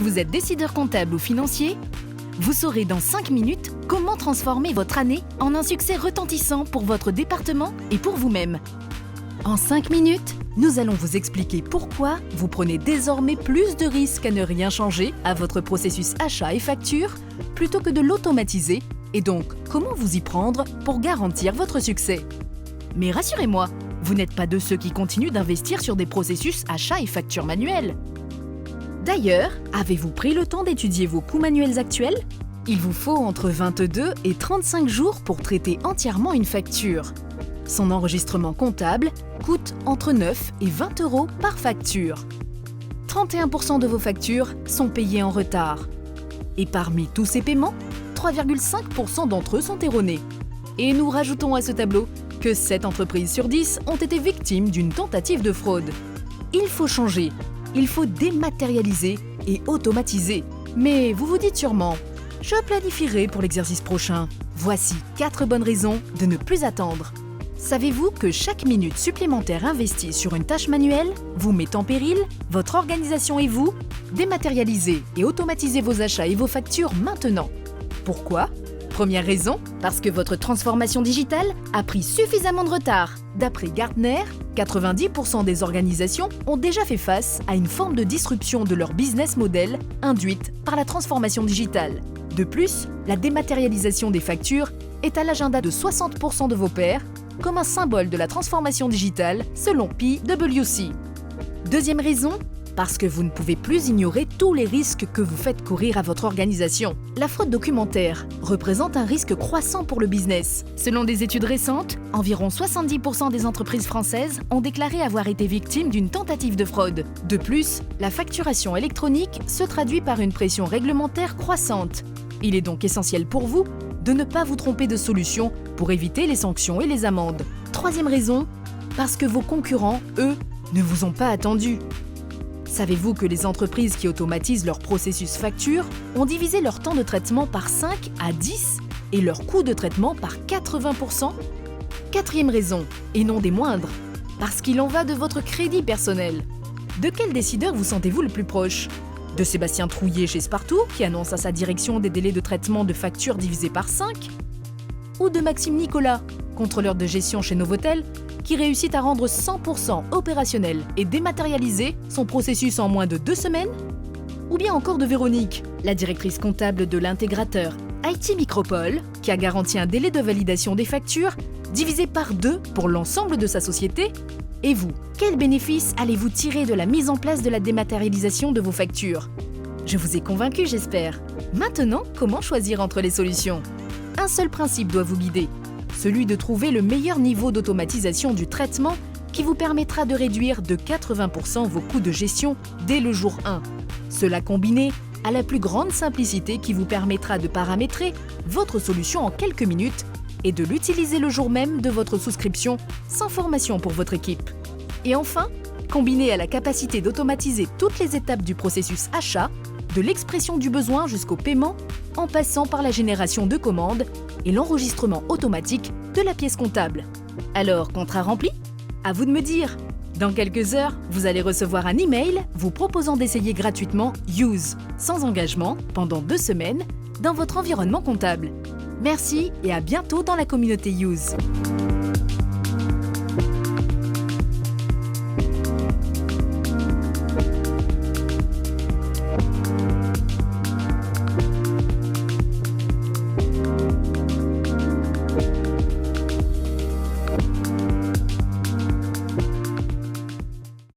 Vous êtes décideur comptable ou financier? Vous saurez dans 5 minutes comment transformer votre année en un succès retentissant pour votre département et pour vous-même. En 5 minutes, nous allons vous expliquer pourquoi vous prenez désormais plus de risques à ne rien changer à votre processus achat et facture plutôt que de l'automatiser et donc comment vous y prendre pour garantir votre succès. Mais rassurez-moi, vous n'êtes pas de ceux qui continuent d'investir sur des processus achat et facture manuels. D'ailleurs, avez-vous pris le temps d'étudier vos coûts manuels actuels? Il vous faut entre 22 et 35 jours pour traiter entièrement une facture. Son enregistrement comptable coûte entre 9 et 20 € par facture. 31% de vos factures sont payées en retard. Et parmi tous ces paiements, 3,5% d'entre eux sont erronés. Et nous rajoutons à ce tableau que 7 entreprises sur 10 ont été victimes d'une tentative de fraude. Il faut changer. Il faut dématérialiser et automatiser. Mais vous vous dites sûrement, je planifierai pour l'exercice prochain. Voici 4 bonnes raisons de ne plus attendre. Savez-vous que chaque minute supplémentaire investie sur une tâche manuelle vous met en péril, votre organisation et vous? Dématérialisez et automatisez vos achats et vos factures maintenant. Pourquoi? Première raison, parce que votre transformation digitale a pris suffisamment de retard. D'après Gartner, 90% des organisations ont déjà fait face à une forme de disruption de leur business model induite par la transformation digitale. De plus, la dématérialisation des factures est à l'agenda de 60% de vos pairs comme un symbole de la transformation digitale selon PwC. Deuxième raison, parce que vous ne pouvez plus ignorer tous les risques que vous faites courir à votre organisation. La fraude documentaire représente un risque croissant pour le business. Selon des études récentes, environ 70% des entreprises françaises ont déclaré avoir été victimes d'une tentative de fraude. De plus, la facturation électronique se traduit par une pression réglementaire croissante. Il est donc essentiel pour vous de ne pas vous tromper de solution pour éviter les sanctions et les amendes. Troisième raison, parce que vos concurrents, eux, ne vous ont pas attendu. Savez-vous que les entreprises qui automatisent leur processus facture ont divisé leur temps de traitement par 5 à 10 et leur coût de traitement par 80%? Quatrième raison, et non des moindres, parce qu'il en va de votre crédit personnel. De quel décideur vous sentez-vous le plus proche? De Sébastien Trouillet chez Spartoo, qui annonce à sa direction des délais de traitement de factures divisés par 5? Ou de Maxime Nicolas, contrôleur de gestion chez Novotel, qui réussit à rendre 100% opérationnel et dématérialiser son processus en moins de 2 semaines? Ou bien encore de Véronique, la directrice comptable de l'intégrateur IT Micropole, qui a garanti un délai de validation des factures divisé par 2 pour l'ensemble de sa société? Et vous, quel bénéfice allez-vous tirer de la mise en place de la dématérialisation de vos factures? Je vous ai convaincu, j'espère. Maintenant, comment choisir entre les solutions? Un seul principe doit vous guider, celui de trouver le meilleur niveau d'automatisation du traitement qui vous permettra de réduire de 80% vos coûts de gestion dès le jour 1. Cela combiné à la plus grande simplicité qui vous permettra de paramétrer votre solution en quelques minutes et de l'utiliser le jour même de votre souscription sans formation pour votre équipe. Et enfin, combiné à la capacité d'automatiser toutes les étapes du processus achat, de l'expression du besoin jusqu'au paiement, en passant par la génération de commandes et l'enregistrement automatique de la pièce comptable. Alors, contrat rempli? À vous de me dire. Dans quelques heures, vous allez recevoir un email vous proposant d'essayer gratuitement Use, sans engagement, pendant 2 semaines, dans votre environnement comptable. Merci et à bientôt dans la communauté Use.